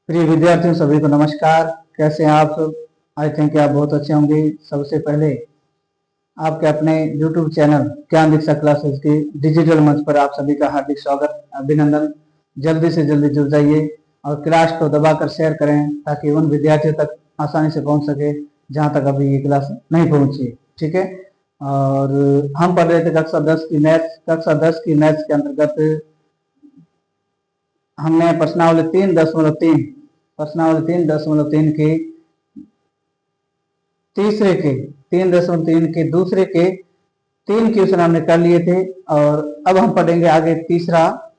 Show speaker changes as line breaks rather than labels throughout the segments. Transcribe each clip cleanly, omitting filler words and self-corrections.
प्रिय विद्यार्थियों सभी को नमस्कार। कैसे हैं आप सब? आई थिंक आप बहुत अच्छे होंगे। सबसे पहले आपके अपने YouTube चैनल ज्ञान दीक्षा क्लासेस के डिजिटल मंच पर आप सभी का हार्दिक स्वागत, अभिनंदन। जल्दी से जल्दी जुड़ जाइए और क्लास को दबाकर शेयर करें ताकि उन विद्यार्थियों तक आसानी से पहुंच सके जहां तक अभी ये क्लास नहीं पहुंची। ठीक है। और हम पढ़ रहे थे कक्षा 10 की मैथ्स के अंतर्गत हमने प्रश्नावली 3.3 के तीसरे के 3.3 के दूसरे के 3 क्वेश्चन हमने कर लिए थे और अब हम पढ़ेंगे आगे तीसरा,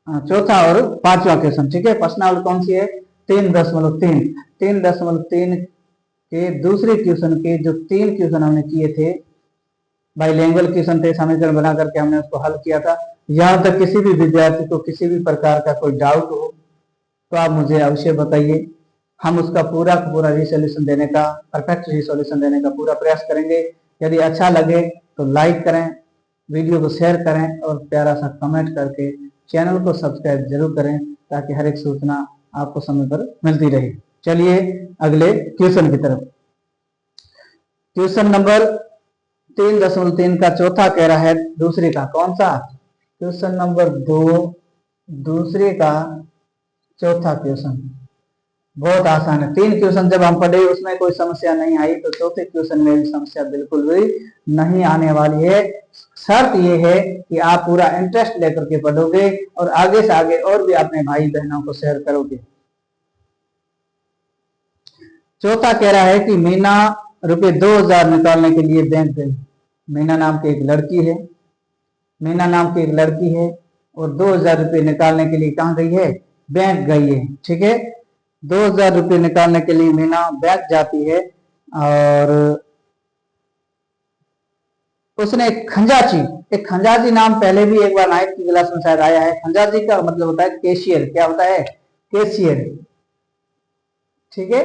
चौथा और पांचवा क्वेश्चन। ठीक है। प्रश्नावली कौन सी है? 3.3 के दूसरे क्वेश्चन के जो 3 क्वेश्चन हमने किए थे, बाइलिंगुअल क्वेश्चन थे, समीकरण बना करके हमने उसको हल किया था। यहाँ तक किसी भी विद्यार्थी को किसी भी प्रकार का कोई डाउट हो तो आप मुझे अवश्य बताइए। हम उसका पूरा रिसोल्यूशन देने का, परफेक्ट रिसोल्यूशन देने का पूरा प्रयास करेंगे। यदि अच्छा लगे तो लाइक करें, वीडियो को शेयर करें और प्यारा सा कमेंट करके चैनल को सब्सक्राइब जरूर करें ताकि हर एक सूचना आपको समय पर मिलती रहे। चलिए अगले क्वेश्चन की तरफ। क्वेश्चन नंबर 3.3 का चौथा कह रहा है दूसरे का, कौन सा? क्वेश्चन नंबर 2 दूसरे का चौथा क्वेश्चन। बहुत आसान है। 3 क्वेश्चन जब हम पढ़े उसमें कोई समस्या नहीं आई तो चौथे क्वेश्चन में भी समस्या बिल्कुल भी नहीं आने वाली है। शर्त यह है कि आप पूरा इंटरेस्ट लेकर के पढ़ोगे और आगे से आगे और भी अपने भाई बहनों को शेयर करोगे। चौथा कह रहा है कि मीना रुपए 2000 निकालने के लिए बैंक गई। मीना नाम की एक लड़की है और 2000 रुपये निकालने के लिए कहाँ गई है? बैंक गई है। ठीक है। 2000 रुपये निकालने के लिए मीना बैंक जाती है और उसने एक खंजाची नाम पहले भी एक बार 9th की क्लास में शायद आया है। खंजाची का मतलब होता है कैशियर। क्या होता है? कैशियर। ठीक है।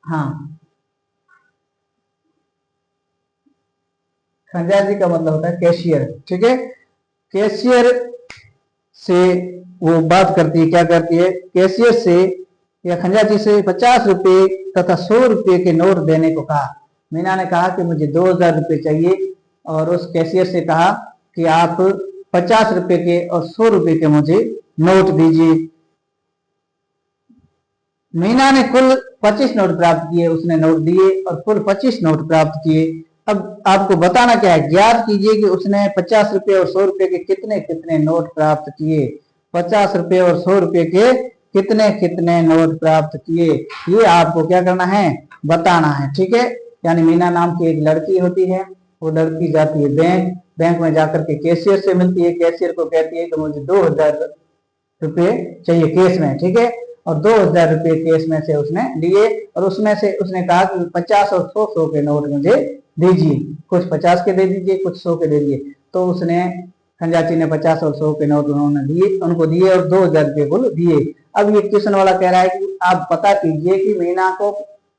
हाँ, खंजाची का मतलब होता है कैशियर। ठीक है। कैशियर से वो बात करती है, क्या करती है? कैशियर से या खंजाची से 50 रुपए तथा 100 रुपए के नोट देने को कहा। मीना ने कहा कि मुझे 2000 रुपये चाहिए और उस कैशियर से कहा कि आप 50 रुपए के और 100 रुपए के मुझे नोट दीजिए। मीना ने कुल 25 नोट प्राप्त किए, उसने नोट दिए और कुल 25 नोट प्राप्त किए। अब आपको बताना क्या है? ज्ञात कीजिए कि उसने 50 रुपए और 100 रुपए के कितने कितने नोट प्राप्त किए। 50 रुपए और 100 रुपए के कितने कितने नोट प्राप्त किए, ये आपको क्या करना है? बताना है। ठीक है। यानी मीना नाम की एक लड़की होती है, वो लड़की जाती है बैंक में जाकर के कैशियर से मिलती है। कैशियर को कहती है कि मुझे 2000 रुपये चाहिए केस में। ठीक है। और 2000 रुपये केस में से उसने लिए और उसमें से उसने कहा कि 50 और 100 के नोट मुझे दीजिए, कुछ 50 के दे दीजिए, कुछ 100 के दे दीजिए। तो उसने खंजाची ने 50 और 100 के नोट उनको दिए और 2000 रुपये को दिए। अब ये क्वेश्चन वाला कह रहा है कि आप पता कीजिए कि मीना को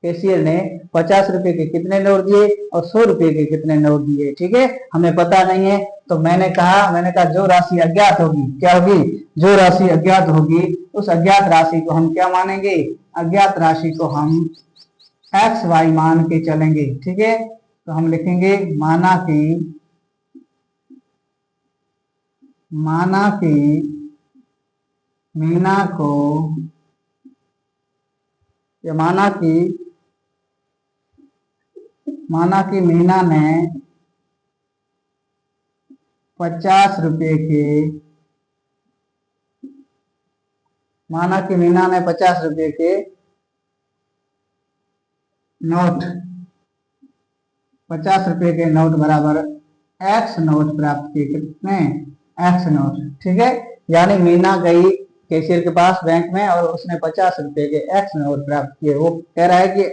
कैशियर ने 50 रुपए के कितने नोट दिए और 100 रुपए के कितने नोट दिए। ठीक है। हमें पता नहीं है तो मैंने कहा जो राशि अज्ञात होगी, क्या होगी? जो राशि अज्ञात होगी उस अज्ञात राशि को हम क्या मानेंगे? अज्ञात राशि को हम एक्स वाई मान के चलेंगे। ठीक है। तो हम लिखेंगे माना कि मीना को या माना कि मीना ने 50 रुपए के माना कि मीना ने 50 रुपए के नोट 50 रुपए के नोट बराबर एक्स नोट प्राप्त किए। कितने? X note. ठीक है। यानी मीना गई कैशियर के पास बैंक में और उसने 50 रुपए के एक्स नोट प्राप्त किए। वो कह रहा है कि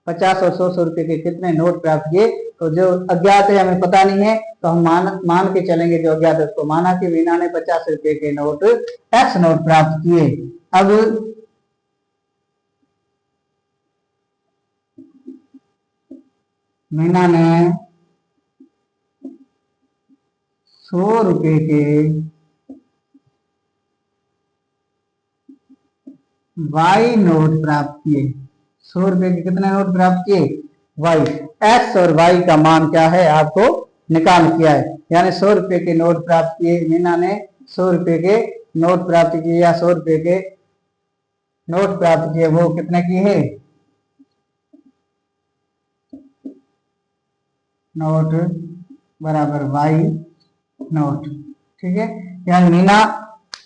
50 और 100 रुपए के कितने नोट प्राप्त किए। तो जो अज्ञात है हमें पता नहीं है तो हम मान के चलेंगे जो अज्ञात है उसको। माना कि मीना ने 50 रुपए के नोट एक्स नोट प्राप्त किए। अब मीना ने 100 रुपए के वाई नोट प्राप्त किए, 100 रुपए के कितने नोट प्राप्त किए, वाई। एक्स और वाई का मान क्या है आपको निकाल किया है, यानी 100 रुपए के नोट प्राप्त किए मीना ने, 100 रुपए के नोट प्राप्त किए या 100 रुपए के नोट प्राप्त किए, वो कितने की है, नोट बराबर वाई नोट। ठीक है, यानी मीना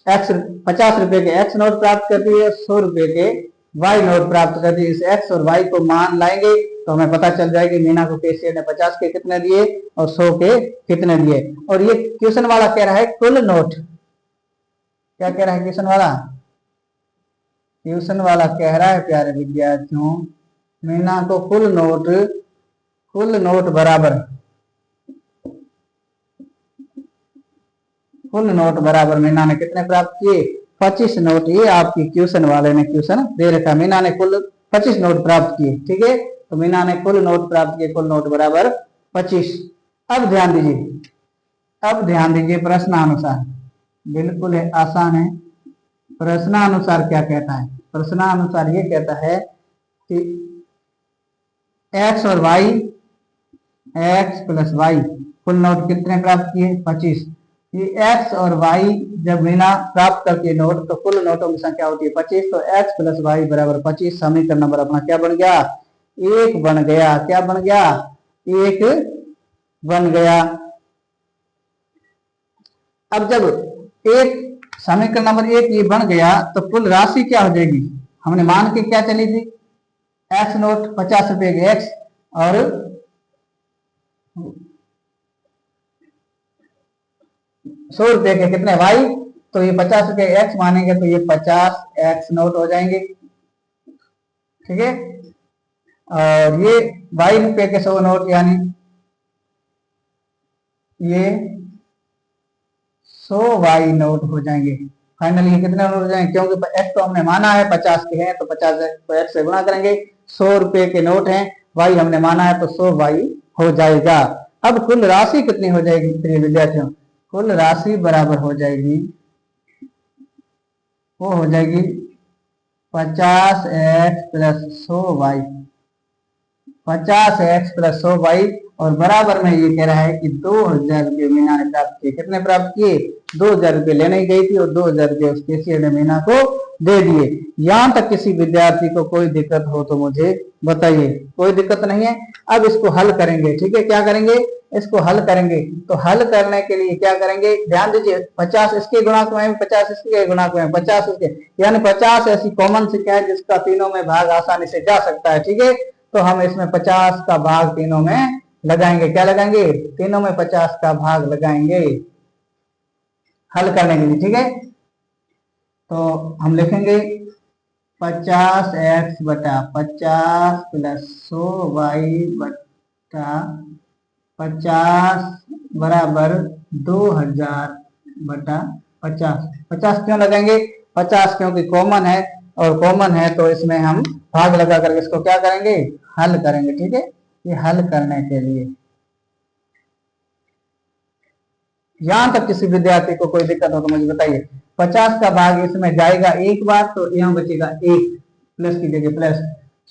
एक्स 50 रुपए के एक्स नोट प्राप्त करती है, 100 रुपए के वाई नोट प्राप्त करती है। इस एक्स और वाई को मान लाएंगे तो हमें पता चल जाएगी मीना को कैशियर ने 50 के कितने दिए और 100 के कितने दिए। और ये क्वेश्चन वाला कह रहा है कुल नोट, क्या कह रहा है क्वेश्चन वाला, ट्यूशन वाला कह रहा है प्यारे विद्यार्थियों, मीना को कुल नोट बराबर, कुल नोट बराबर मीना ने कितने प्राप्त किए, 25 नोट। ये आपकी क्वेश्चन वाले ने क्वेश्चन दे रखा, मीना ने कुल 25 नोट प्राप्त किए। ठीक है, तो मीना ने कुल नोट प्राप्त किए, कुल नोट बराबर 25। अब ध्यान दीजिए, अब ध्यान दीजिए प्रश्नानुसार, बिल्कुल है, आसान है। प्रश्नानुसार क्या कहता है, प्रश्नानुसार ये कहता है कि एक्स और वाई, एक्स प्लस वाई कुल नोट कितने प्राप्त किए, 25। ये एक्स और वाई जब मीना प्राप्त करती है नोट तो कुल नोटों की संख्या होती है 25, तो एक्स प्लस वाई बराबर 25। समीकरण नंबर अपना क्या बन गया, एक बन गया। क्या बन गया, एक बन गया। अब जब एक समीकरण नंबर एक ये बन गया तो कुल राशि क्या हो जाएगी, हमने मान के क्या चली थी, एक्स नोट 50 रुपए के एक्स और 100 रुपए के कितने वाई, तो ये 50 रुपए एक्स मानेंगे तो ये 50 एक्स नोट हो जाएंगे। ठीक है, और ये वाई रुपए के 100 नोट, यानी ये 100 वाई नोट हो जाएंगे। फाइनली ये कितने नोट हो जाएंगे, क्योंकि एक्स तो हमने माना है 50 के हैं तो 50 को एक्स से गुणा करेंगे, 100 रुपए के नोट हैं, वाई हमने माना है तो 100 वाई हो जाएगा। अब कुल राशि कितनी हो जाएगी प्रिय विद्यार्थियों, कुल राशि बराबर हो जाएगी, वो हो जाएगी 50 x plus 100 y, 50 x plus 100 y. और बराबर में ये कह रहा है कि 2000 रुपये मीना ने प्राप्त किए। कितने प्राप्त किए, 2000 रुपये लेने ही गई थी और 2000 रुपये उस कैशियर ने मीना को दे दिए। यहां तक किसी विद्यार्थी को कोई दिक्कत हो तो मुझे बताइए, कोई दिक्कत नहीं है। अब इसको हल करेंगे, ठीक है, क्या करेंगे, इसको हल करेंगे। तो हल करने के लिए क्या करेंगे, ध्यान दीजिए, 50 इसके गुणांक में, 50 इसके गुणांक में, 50 उसके, यानी 50 ऐसी कॉमन संख्या है जिसका तीनों में भाग आसानी से जा सकता है। ठीक है, तो हम इसमें 50 का भाग तीनों में लगाएंगे। क्या लगाएंगे, तीनों में 50 का भाग लगाएंगे हल करने के लिए। ठीक है, तो हम लिखेंगे 50 एक्स बटा 50 प्लस 100 वाई बटा 50 बराबर 2000 बटा 50। 50 क्यों लगाएंगे, 50 क्योंकि कॉमन है, और कॉमन है तो इसमें हम भाग लगा करके इसको क्या करेंगे, हल करेंगे। ठीक है, ये हल करने के लिए, यहां तक किसी विद्यार्थी को कोई दिक्कत हो तो मुझे बताइए। 50 का भाग इसमें जाएगा एक बार तो यहाँ बचेगा एक, प्लस की जगह प्लस।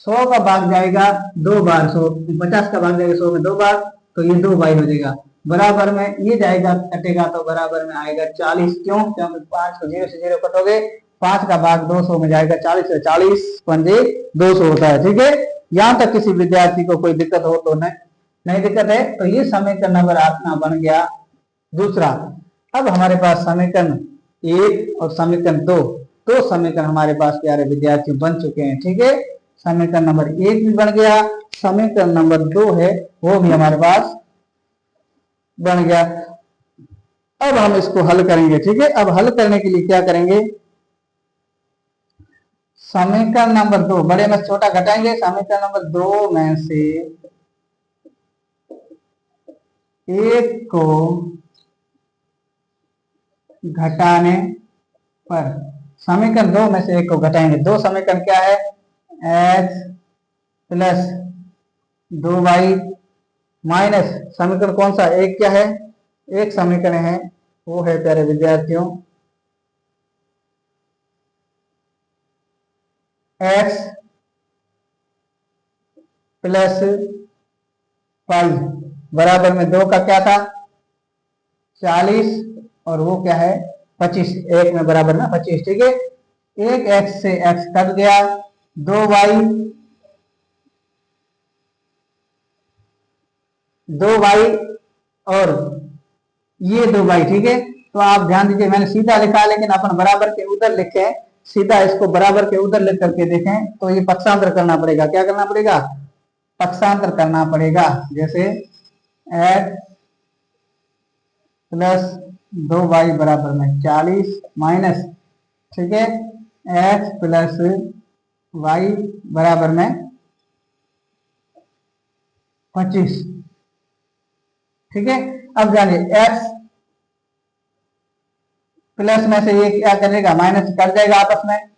100 का भाग जाएगा 2 बार, 100 50 का भाग जाएगा 100 में 2 बार, तो ये 2 बाई हो जाएगा। बराबर में ये जाएगा कटेगा तो बराबर में आएगा 40। क्यों, क्योंकि 5 को 0 से 0 कटोगे, 5 का भाग 200 में जाएगा 40 से, 40 पंजे 200 होता है। ठीक है, यहां तक किसी विद्यार्थी को कोई दिक्कत हो तो नहीं दिक्कत है, तो ये समीकरण नंबर अपना बन गया दूसरा। अब हमारे पास समीकरण 1 और समीकरण 2, दो समीकरण हमारे पास प्यारे विद्यार्थियों बन चुके हैं। ठीक है, समीकरण नंबर 1 भी बन गया, समीकरण नंबर 2 है वो भी हमारे पास बन गया। अब हम इसको हल करेंगे। ठीक है, अब हल करने के लिए क्या करेंगे, समीकरण नंबर 2 बड़े में छोटा घटाएंगे, समीकरण नंबर 2 में से एक को घटाने पर, समीकरण 2 में से एक को घटाएंगे। दो समीकरण क्या है, एक्स प्लस 2y माइनस समीकरण कौन सा, एक क्या है, एक समीकरण है वो है प्यारे विद्यार्थियों एक्स प्लस पाई बराबर में 2 का क्या था 40 और वो क्या है 25, एक में बराबर ना 25। ठीक है, एक एक्स से एक्स कट गया, 2y 2y और ये 2y। ठीक है, तो आप ध्यान दीजिए मैंने सीधा लिखा लेकिन अपन बराबर के उधर लिखे, सीधा इसको बराबर के उधर लिख करके देखें तो ये पक्षांतर करना पड़ेगा। क्या करना पड़ेगा पक्षांतर करना पड़ेगा। जैसे एक्स प्लस 2y बराबर में 40 माइनस, ठीक है, एक्स प्लस वाई बराबर में 25। ठीक है, अब जानिए एक्स प्लस में से ये क्या करेगा माइनस कर जाएगा आपस में,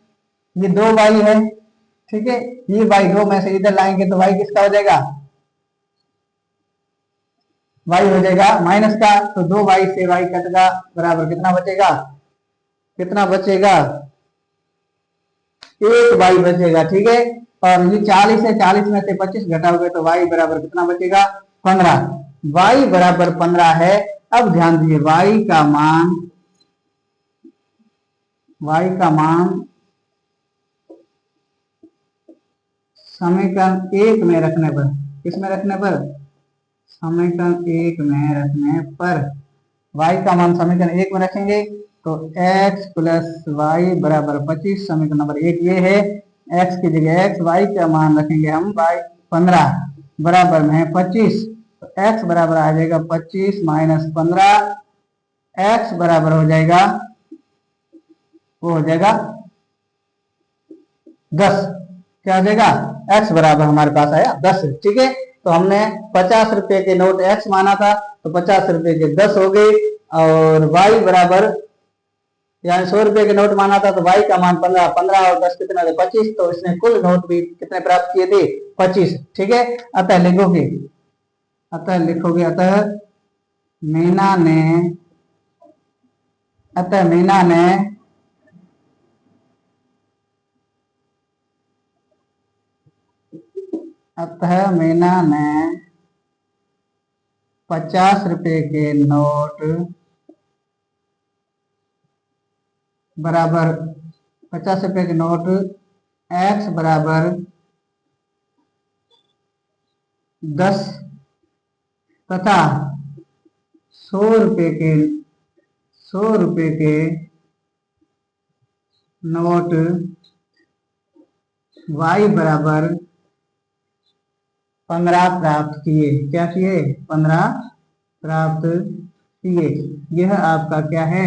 ये 2y है। ठीक है, ये y 2 में से इधर लाएंगे तो y किसका हो जाएगा y हो जाएगा माइनस का, तो 2y से y कटेगा बराबर कितना बचेगा, कितना बचेगा 1y बचेगा। ठीक है, और ये 40 है, 40 में से 25 घटाओगे तो y बराबर कितना बचेगा 15, y बराबर 15 है। अब ध्यान दीजिए y का मान समीकरण 1 में रखने पर, किसमें रखने पर समीकरण 1 में रखने पर y का मान समीकरण 1 में रखेंगे तो x प्लस वाई बराबर 25, समीकरण नंबर 1 ये है। x की जगह x, y का मान रखेंगे हम y 15 बराबर में 25, तो x बराबर आ जाएगा 25 माइनस 15, x बराबर हो जाएगा वो हो जाएगा 10। क्या हो जाएगा x बराबर हमारे पास आया 10। ठीक है, तो हमने 50 रुपए के नोट x माना था तो 50 रुपए के 10 हो गए, और y बराबर यानी 100 रुपए के नोट माना था तो y का मान 15, 15 और 10 कितना थे 25, तो इसने कुल नोट भी कितने प्राप्त किए थे 25। ठीक है, अतः लिखोगे मीना ने 50 रुपए के नोट बराबर 50 रुपए के नोट x बराबर 10 तथा 100 रुपए के नोट y बराबर 15 प्राप्त किए। क्या किए 15 प्राप्त किए। यह आपका क्या है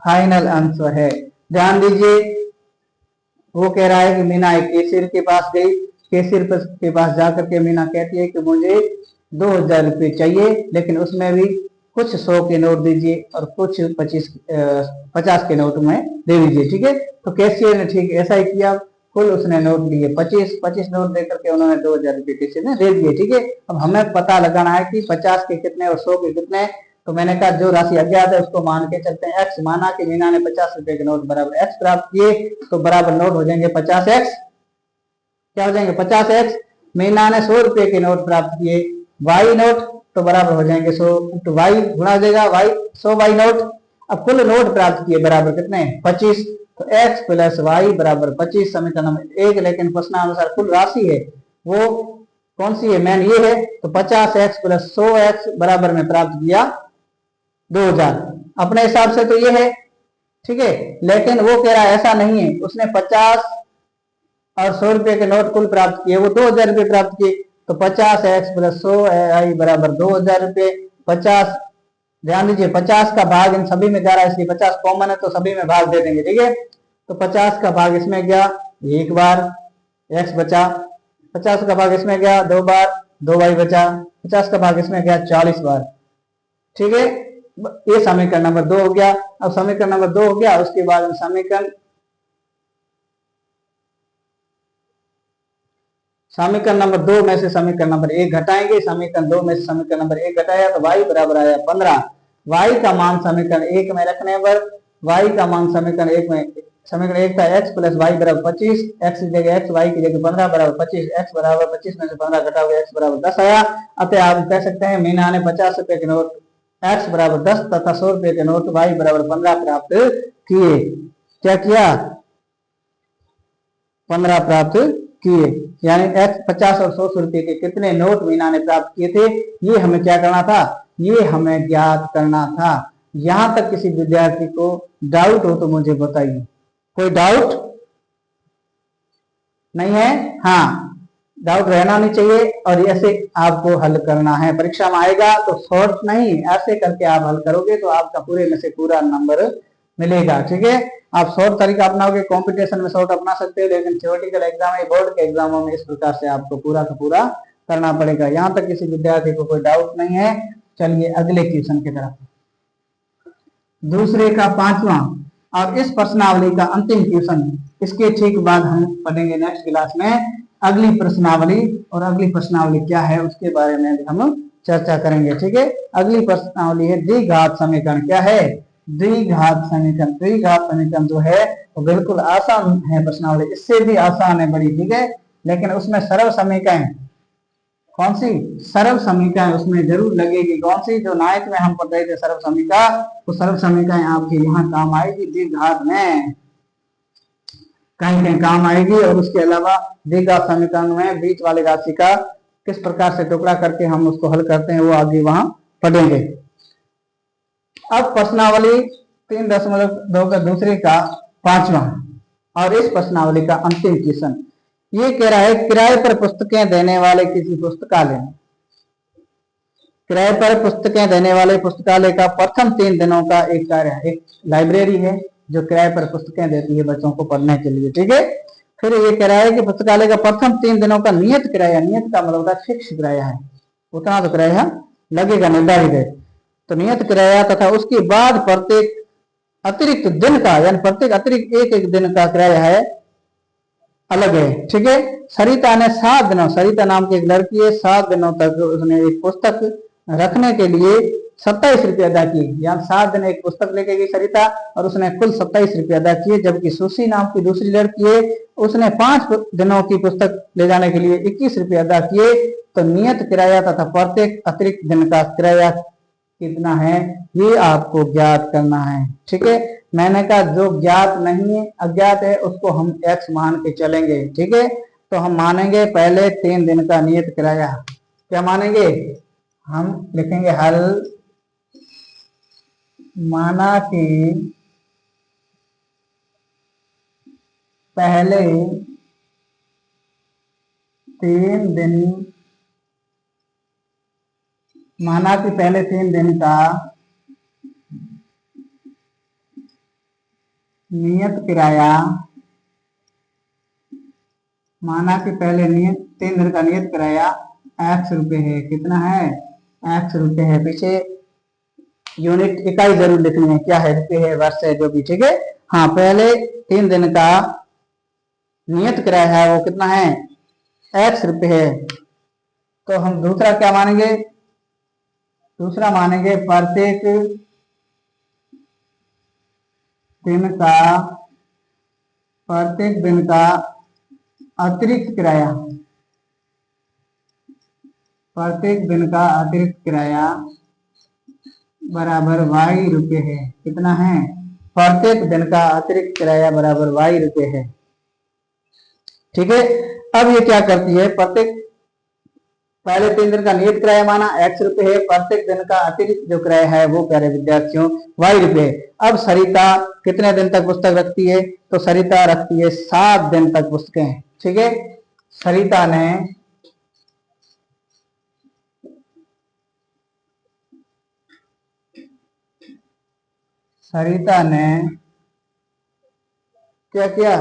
फाइनल आंसर है। ध्यान दीजिए वो कह रहा है कि मीना एक कैशियर के पास गई, कैशियर के पास जाकर के मीना कहती है कि मुझे 2000 रुपये चाहिए, लेकिन उसमें भी कुछ 100 के नोट दीजिए और कुछ 50 के नोट में दे दीजिए। ठीक है, तो कैशियर ने ठीक ऐसा ही किया, कुल उसने नोट लिए 25 नोट देकर के उन्होंने 2000 रुपये कैशियर ने दे दिए। ठीक है, अब हमें पता लगाना है कि 50 के कितने और 100 के कितने, तो मैंने कहा जो राशि अज्ञात है उसको मान के चलते हैं x। माना कि मीना ने 50 रुपए के नोट बराबर x प्राप्त किए, तो बराबर नोट हो जाएंगे 50x। क्या हो जाएंगे 50x। मीना ने 100 रुपए के नोट प्राप्त किए y नोट, तो बराबर हो जाएंगे 100 तो y गुणा हो जाएगा y 100 y नोट। अब कुल नोट प्राप्त किए बराबर कितने 25, तो x प्लस वाई बराबर 25, समीकरण नंबर 1। लेकिन प्रश्नानुसार कुल राशि है वो कौन सी है मैन ये है, तो 50x प्लस 100x बराबर में प्राप्त किया 2000। अपने हिसाब से तो ये है। ठीक है, लेकिन वो कह रहा है ऐसा नहीं है, उसने 50 और 100 रुपए के नोट कुल प्राप्त किए, वो 2000 रुपए प्राप्त किए, तो 50x प्लस 100 आई बराबर 2000 रुपए। 50 ध्यान दीजिए 50 का भाग इन सभी में जा रहा है इसलिए 50 कॉमन है तो सभी में भाग दे देंगे। ठीक है, तो 50 का भाग इसमें गया एक बार x बचा, 50 का भाग इसमें गया 2 बार 2y बचा, 50 का भाग इसमें गया 40 बार। ठीक है, ये समीकरण नंबर 2 हो गया। अब समीकरण नंबर 2 हो गया, उसके बाद समीकरण नंबर 2 में से समीकरण नंबर 1 घटाएंगे। समीकरण 2 में से समीकरण नंबर 1 घटाया तो y बराबर आया 15। y का मान समीकरण 1 में रखने पर y का मान समीकरण 1 में समीकरण एक था x प्लस वाई बराबर 25, x की जगह x, y की जगह 15 बराबर 25, x बराबर 25 में से 15 घटा हुआ x बराबर 10 आया। अतः आप कह सकते हैं मीना ने 50 रुपए के नोट x बराबर 10 तथा 100 रुपए के नोट y बराबर 15 प्राप्त किए। क्या किया? 15 प्राप्त किए। यानी x 50 और 100 रुपए के कितने नोट मीना ने प्राप्त किए थे, ये हमें क्या करना था, ये हमें ज्ञात करना था। यहां तक किसी विद्यार्थी को डाउट हो तो मुझे बताइए। कोई डाउट नहीं है? हाँ, डाउट रहना नहीं चाहिए। और ऐसे आपको हल करना है, परीक्षा में आएगा तो शॉर्ट नहीं, ऐसे करके आप हल करोगे तो आपका पूरे में से पूरा नंबर मिलेगा। ठीक है, आप शॉर्ट तरीका अपनाओगे, कंपटीशन में शॉर्ट अपना सकते हो, लेकिन थ्योरेटिकल एग्जाम है, बोर्ड के एग्जामों में इस प्रकार से आपको पूरा का पूरा करना पड़ेगा। यहाँ तक किसी विद्यार्थी को कोई डाउट नहीं है। चलिए अगले क्वेश्चन की तरफ, दूसरे का पांचवा और इस प्रश्नावली का अंतिम क्वेश्चन। इसके ठीक बाद हम पढ़ेंगे नेक्स्ट क्लास में अगली प्रश्नावली, और अगली प्रश्नावली क्या है उसके बारे में हम चर्चा करेंगे। ठीक है, अगली प्रश्नावली है द्विघात समीकरण। क्या है? द्विघात समीकरण। द्विघात समीकरण जो है वो बिल्कुल आसान है प्रश्नावली, इससे भी आसान है बड़ी। ठीक है, लेकिन उसमें सरल समीकरण, कौन सी सरल समीकरण उसमें जरूर लगेगी। कौन सी? जो नाइट में हम पढ़ रहे थे सरल समीकरण, तो सरल समीकरण आपके यहाँ काम आएगी द्विघात में, कहीं कहीं काम आएगी। और उसके अलावा द्विघात समीकरण में बीच वाली राशि का किस प्रकार से टुकड़ा करके हम उसको हल करते हैं वो आगे वहां पढ़ेंगे। अब प्रश्नावली 3.2 का दूसरे का पांचवा और इस प्रश्नावली का अंतिम क्वेश्चन ये कह रहा है किराए पर पुस्तकें देने वाले किसी पुस्तकालय, किराए पर पुस्तकें देने वाले पुस्तकालय का प्रथम 3 दिनों का एक कार्य है। एक लाइब्रेरी है जो किराए पर पुस्तकें देती है बच्चों को पढ़ने के लिए। ठीक है, फिर ये कह रहा है कि पुस्तकालय का प्रथम 3 दिनों का नियत किराया, नियत का मतलब है फिक्स किराया है, उतना तो किराया लगेगा, निर्धारित है। तो नियत किराया तथा उसके बाद प्रत्येक अतिरिक्त दिन का, यानी प्रत्येक अतिरिक्त एक एक दिन का किराया है अलग है। ठीक है, सरिता ने 7 दिनों, सरिता नाम की एक लड़की है, 7 दिनों तक उसने एक पुस्तक रखने के लिए 27 रुपये अदा किए। यानी 7 दिन एक पुस्तक लेके गई सरिता और उसने कुल 27 रुपये अदा किए। जबकि सुशी नाम की दूसरी लड़की है, उसने 5 दिनों की पुस्तक ले जाने के लिए 21 रुपये अदा किए। तो नियत किराया तथा प्रत्येक अतिरिक्त दिन का किराया कितना है ये आपको ज्ञात करना है। ठीक है, मैंने कहा जो ज्ञात नहीं है, अज्ञात है, उसको हम x मान के चलेंगे। ठीक है, तो हम मानेंगे पहले 3 दिन का नियत किराया। क्या मानेंगे? हम लिखेंगे हल, माना कि पहले 3 दिन, माना कि पहले 3 दिन का नियत किराया, माना कि पहले नियत 3 दिन का नियत किराया x रुपए है। कितना है? x रुपए है। पीछे यूनिट इकाई जरूर लिखनी है, क्या है? रुपए है, वर्ष है, जो भी। ठीक है, हाँ, पहले 3 दिन का नियत किराया है वो कितना है? x रुपए है। तो हम दूसरा क्या मानेंगे? दूसरा मानेंगे प्रत्येक दिन का, प्रत्येक दिन का अतिरिक्त किराया, प्रत्येक दिन का अतिरिक्त किराया बराबर y रुपए है। कितना है? प्रत्येक दिन का अतिरिक्त किराया बराबर y रुपए है। ठीक है, अब ये क्या करती है, प्रत्येक पहले 3 दिन का नियत किराया माना x रुपए है, प्रत्येक दिन का अतिरिक्त जो किराया है वो कह रहे विद्यार्थियों y रुपए। अब सरिता कितने दिन तक पुस्तक रखती है? तो सरिता रखती है 7 दिन तक पुस्तकें। ठीक है, सरिता ने क्या किया?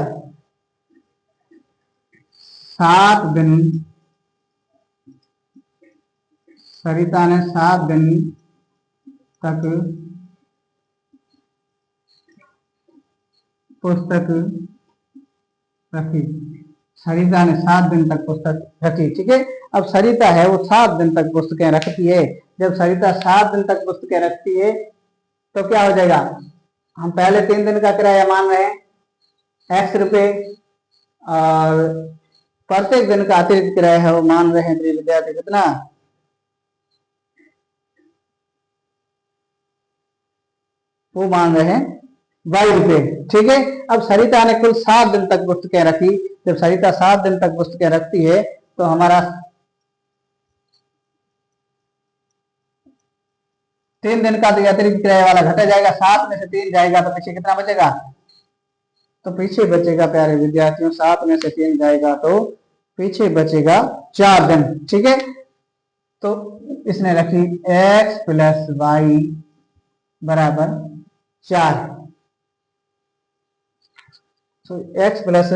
7 दिन, सरिता ने 7 दिन तक पुस्तक रखी। सरिता ने 7 दिन तक पुस्तक रखी। ठीक है, अब सरिता है वो 7 दिन तक पुस्तकें रखती है। जब सरिता 7 दिन तक पुस्तकें रखती है तो क्या हो जाएगा? हम पहले 3 दिन का किराया मान रहे हैं, x रुपए, और प्रत्येक दिन का अतिरिक्त किराया है वो मान रहे हैं प्रिय विद्यार्थी कितना, वो मान रहे हैं 22 रुपए। ठीक है, अब सरिता ने कुल 7 दिन तक पुस्तकें रखी। जब सरिता 7 दिन तक पुस्तकें रखती है तो हमारा 3 दिन का तो अतिरिक्त किराया वाला घटा जाएगा, 7 में से 3 जाएगा तो पीछे कितना बचेगा, तो पीछे बचेगा प्यारे विद्यार्थियों 7 में से 3 जाएगा तो पीछे बचेगा 4 दिन। ठीक है, तो इसने रखी x प्लस वाई बराबर 4। तो x प्लस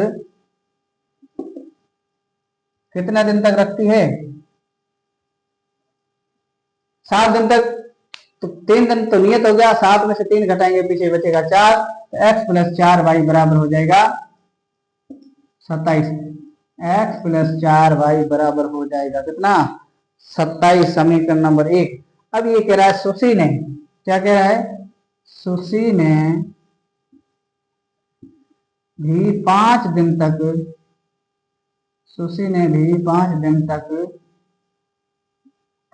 कितना दिन तक रखती है, 7 दिन तक। तो 3 दिन तो नियत हो गया, 7 में से 3 घटाएंगे पीछे बचेगा 4, तो x प्लस 4 वाई बराबर हो जाएगा 27। x प्लस 4 वाई बराबर हो जाएगा कितना, 27, समीकरण नंबर 1। अब ये कह रहा है सुशी ने, क्या कह रहा है, सुशी ने भी 5 दिन तक, सुशी ने भी 5 दिन तक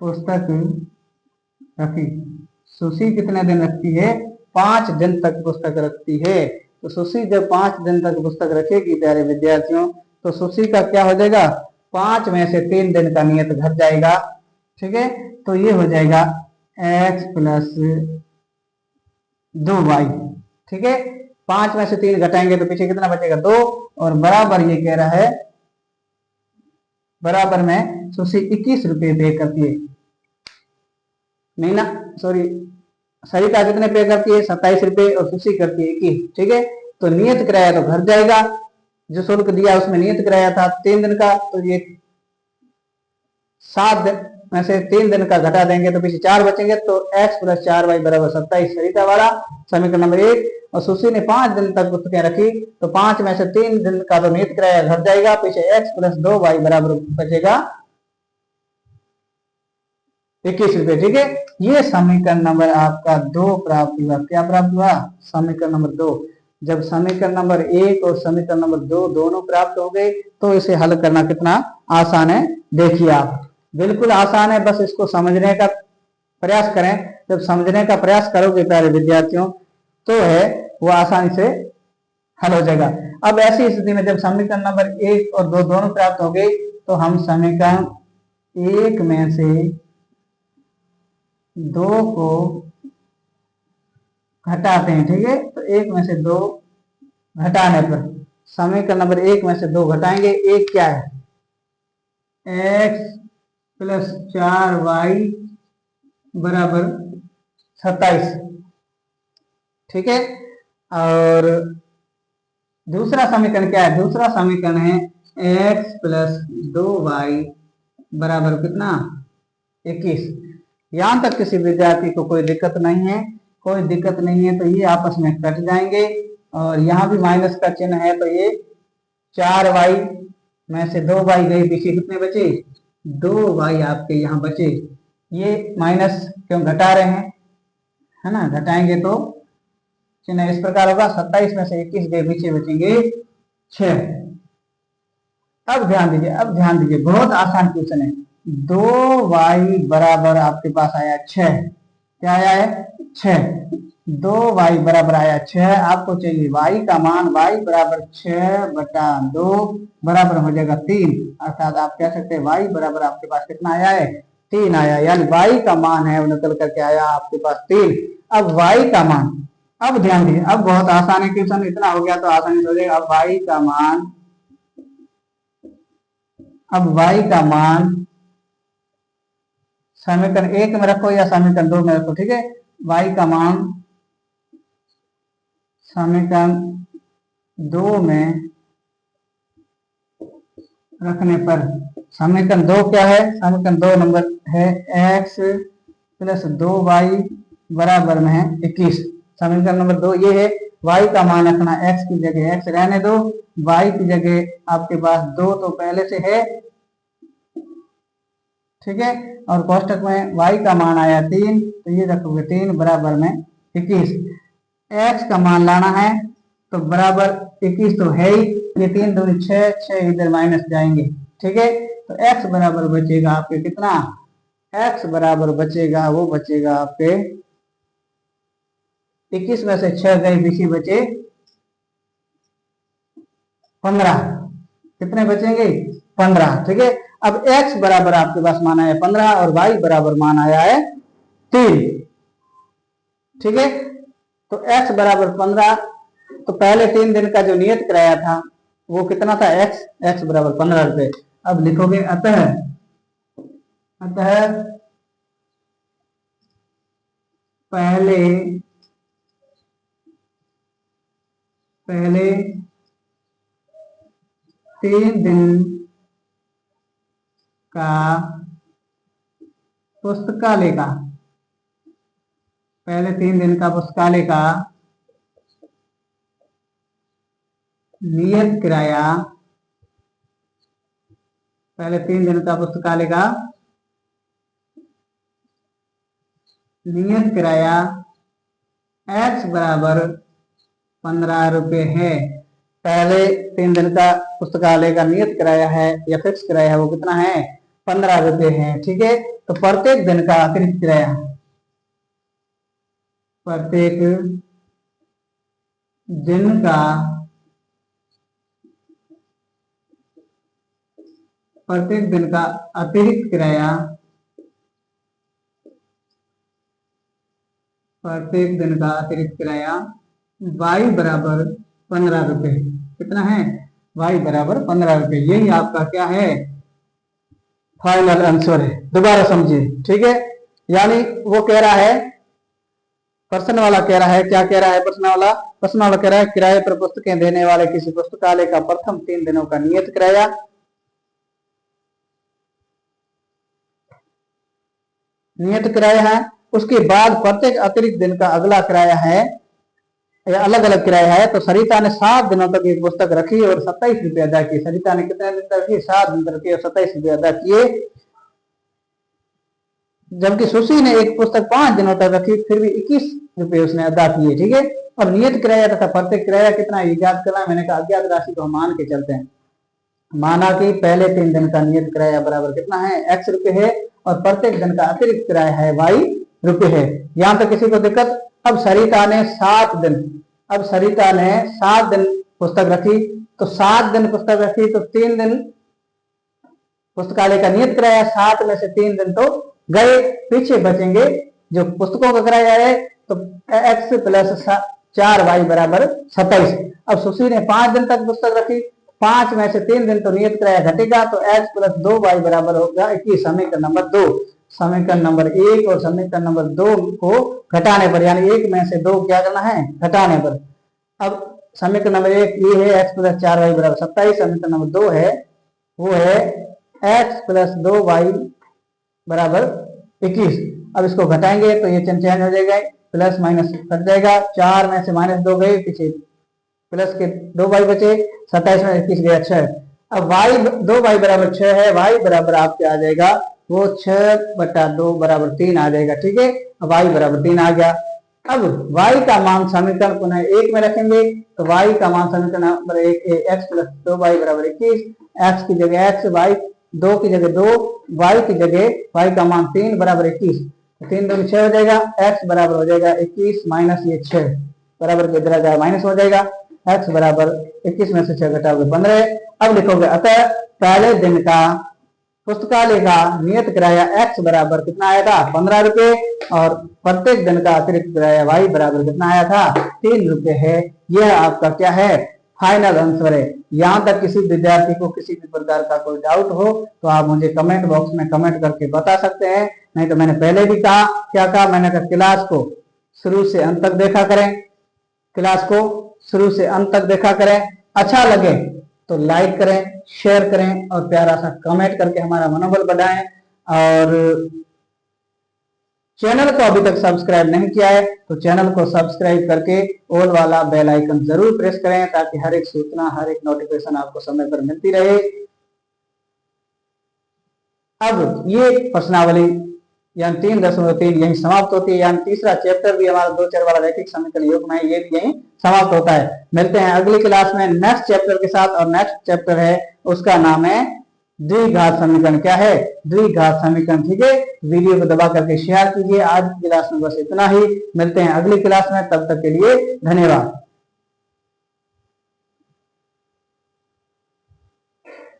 पुस्तक रखी। सुशी कितने दिन रखती है, 5 दिन तक पुस्तक रखती है। तो सुशी जब 5 दिन तक पुस्तक रखेगी प्यारे विद्यार्थियों, तो सुशी का क्या हो जाएगा, 5 में से 3 दिन का नियत घट जाएगा। ठीक है, तो ये हो जाएगा x प्लस 2y। ठीक है, 5 में से 3 घटाएंगे तो पीछे कितना बचेगा, 2, और बराबर ये कह रहा है, बराबर में सुशी 21 रुपये पे करती है, नहीं ना, सॉरी, सरिता कितने पे करती है, 27 रुपये, और सुशी करती है 21। ठीक है, तो नियत किराया तो घट जाएगा, जो शुल्क दिया उसमें नियत किराया था 3 दिन का, तो ये 7 दिन में से 3 दिन का घटा देंगे तो पीछे 4 बचेंगे, तो x प्लस 4 वाई बराबर 27 सरिता वाला समीकरण नंबर 1। और सुशी ने 5 दिन तक पुस्तकें रखी, तो 5 में से 3 दिन का तो नियत किराया घट जाएगा, पीछे x प्लस 2 वाई बराबर बचेगा 21 रुपये। ठीक है, ये समीकरण नंबर आपका 2 प्राप्त हुआ। क्या प्राप्त हुआ, समीकरण नंबर 2। जब समीकरण नंबर 1 और समीकरण नंबर 2 दोनों प्राप्त हो गए तो इसे हल करना कितना आसान है, देखिए आप, बिल्कुल आसान है, बस इसको समझने का प्रयास करें। जब समझने का प्रयास करोगे प्यारे विद्यार्थियों तो है वो आसानी से हल हो जाएगा। अब ऐसी स्थिति में जब समीकरण नंबर 1 और 2 दोनों प्राप्त हो गए तो हम समीकरण 1 में से 2 को घटाते हैं। ठीक है, तो 1 में से 2 घटाने पर समीकरण नंबर 1 में से 2 घटाएंगे, 1 क्या है, x प्लस 4 वाई बराबर 27। ठीक है, और दूसरा समीकरण क्या है, दूसरा समीकरण है x प्लस 2 वाई बराबर कितना, 21। यहां तक किसी विद्यार्थी को कोई दिक्कत नहीं है, कोई दिक्कत नहीं है, तो ये आपस में कट जाएंगे, और यहाँ भी माइनस का चिन्ह है, तो ये 4 वाई में से 2 वाई गई, पीछे कितने बचे, 2 वाई आपके यहाँ बचे। ये माइनस क्यों घटा रहे हैं, है ना, घटाएंगे तो चिन्ह इस प्रकार होगा, 27 में से 21 गए, पीछे बचेंगे 6। अब ध्यान दीजिए, अब ध्यान दीजिए, बहुत आसान क्वेश्चन है। 2 वाई बराबर आपके पास आया 6, क्या आया है, 6। 2 वाई बराबर आया 6, आपको चाहिए वाई का मान, वाई बराबर 6/2 बराबर हो जाएगा 3, अर्थात आप कह सकते हैं वाई बराबर आपके पास कितना आया है, 3 आया, यानी वाई का मान है वो निकल करके आया आपके पास 3। अब वाई का मान, अब ध्यान दीजिए, अब बहुत आसान है क्वेश्चन, इतना हो गया तो आसानी से हो जाएगा। अब वाई का मान, अब वाई का मान समीकरण 1 में रखो या समीकरण 2 में रखो। ठीक है, वाई का मान समीकरण 2 में रखने पर समीकरण 2 क्या है, समीकरण 2 नंबर है x प्लस 2 वाई बराबर में है 21। समीकरण नंबर 2 ये है, y का मान रखना, x की जगह x रहने दो, y की जगह आपके पास 2 तो पहले से है। ठीक है, और कोष्टक में y का मान आया 3, तो ये रखोगे 3 बराबर में 21। x का मान लाना है, तो बराबर 21 तो है ही, ये 3 दूनी 6, 6 इधर माइनस जाएंगे, ठीक है। तो x बराबर बचेगा आपके कितना, x बराबर बचेगा, वो बचेगा आपके 21 में से 6 गए, बीसी बचे 15, कितने बचेंगे 15, ठीक है। अब x बराबर आपके पास मान आया 15 और y बराबर मान आया है 3, ठीक है। तो x बराबर 15, तो पहले 3 दिन का जो नियत कराया था वो कितना था, x बराबर 15 रुपए। अब लिखोगे अतः पहले 3 दिन का पुस्तकालय का, पहले 3 दिन का पुस्तकालय का नियत किराया, पहले 3 दिन का पुस्तकालय का नियत किराया x बराबर 15 रुपए है। पहले 3 दिन का पुस्तकालय का नियत किराया है या फिक्स किराया है, वो कितना है 15 रुपए है, ठीक है। तो प्रत्येक दिन का अतिरिक्त किराया, प्रत्येक दिन का अतिरिक्त किराया, प्रत्येक दिन का अतिरिक्त किराया y बराबर 15 रुपए, कितना है y बराबर 15 रुपए। यही आपका क्या है, फाइनल आंसर है। दोबारा समझिए, ठीक है। यानी वो कह रहा है, प्रश्न वाला कह रहा है, क्या कह रहा है प्रश्न वाला कह रहा है किराए पर पुस्तकें देने वाले किसी पुस्तकालय का प्रथम 3 दिनों का नियत किराया, है, उसके बाद प्रत्येक अतिरिक्त दिन का अगला किराया है या अलग अलग किराया है। तो सरिता ने 7 दिनों तक एक पुस्तक रखी और 27 रुपये अदा किए। सरिता ने कितने दिन तक रखी, 7 दिन तक रखी और 27 रुपये अदा किए। जबकि सुशी ने एक पुस्तक 5 दिनों तक रखी, फिर भी 21 रुपये उसने अदा किए, ठीक है। अब नियत किराया तथा प्रत्येक किराया कितना है याद करना। मैंने कहा अज्ञात राशि को हम मान के चलते हैं। माना कि पहले 3 दिन का नियत किराया बराबर कितना है, x रुपए है, और प्रत्येक दिन का अतिरिक्त किराया है y रुपए है। यहां तक किसी को दिक्कत। अब सरिता ने 7 दिन पुस्तक रखी, तो 7 दिन पुस्तक रखी, तो 3 दिन पुस्तकालय का नियत किराया, 7 में से 3 दिन तो गए, पीछे बचेंगे जो पुस्तकों का किराया है, तो x प्लस 4y बराबर 27। अब सुशी ने 5 दिन तक पुस्तक रखी, 5 में से 3 दिन तो नियत किराया घटेगा, तो x प्लस 2y बराबर होगा 21। समीकरण नंबर 2, समीकरण नंबर 1 और समीकरण नंबर 2 को घटाने पर, यानी 1 में से 2 क्या करना है, घटाने पर। अब समीकरण नंबर 1 ये है x प्लस 4y बराबर 27। समीकरण नंबर 2 है, वो है x प्लस 2y बराबर 21। अब इसको घटाएंगे तो ये चेंज हो जाएगा, प्लस माइनस कट जाएगा, 4 में से माइनस 2 गए, पीछे प्लस के 2y बचे, 27 में 21 गया 6। अब y 2y बराबर 6 है, y बराबर आपके आ जाएगा वो 6/2 बराबर 3 आ जाएगा, ठीक है। अब y बराबर 3 आ गया। अब y का मान समीकरण पुनः 1 में रखेंगे, तो y का मान समीकरण नंबर 1 x प्लस 2y बराबर 21, x की जगह x, y 2 की जगह 2, y की जगह y का मान 3 बराबर 21, 3 दूनी 6 हो जाएगा, x बराबर हो जाएगा 21 माइनस ये 6 बराबर के इधर जाएगा माइनस हो जाएगा, x बराबर 21 में से 6 घटाओगे 15। अब लिखोगे अतः पहले दिन का पुस्तकालय का नियत किराया x बराबर कितना आया था, 15 रुपए, और प्रत्येक दिन का अतिरिक्त किराया y बराबर कितना आया था, 3 रुपए है। यह आपका क्या है, फाइनल आंसर है। यहाँ तक किसी विद्यार्थी को किसी भी प्रकार का कोई डाउट हो तो आप मुझे कमेंट बॉक्स में कमेंट करके बता सकते हैं। नहीं तो मैंने पहले भी कहा, क्या कहा मैंने कहा, क्लास को शुरू से अंत तक देखा करें, क्लास को शुरू से अंत तक देखा करें। अच्छा लगे तो लाइक करें, शेयर करें और प्यारा सा कमेंट करके हमारा मनोबल बढ़ाएं। और चैनल को अभी तक सब्सक्राइब नहीं किया है तो चैनल को सब्सक्राइब करके ऑल वाला बेल आइकन जरूर प्रेस करें, ताकि हर एक सूचना, हर एक नोटिफिकेशन आपको समय पर मिलती रहे। अब ये प्रश्नावली यानी 3.3 यही समाप्त होती है। यानी तीसरा चैप्टर भी हमारा दो चर वाला रैखिक समीकरण युग्म है, ये भी यही समाप्त होता है। मिलते हैं अगली क्लास में नेक्स्ट चैप्टर के साथ, और नेक्स्ट चैप्टर है उसका नाम है द्विघात समीकरण। क्या है? द्विघात समीकरण। ठीक है, वीडियो को दबा करके शेयर कीजिए। आज की क्लास में बस इतना ही, मिलते हैं अगली क्लास में, तब तक के लिए धन्यवाद।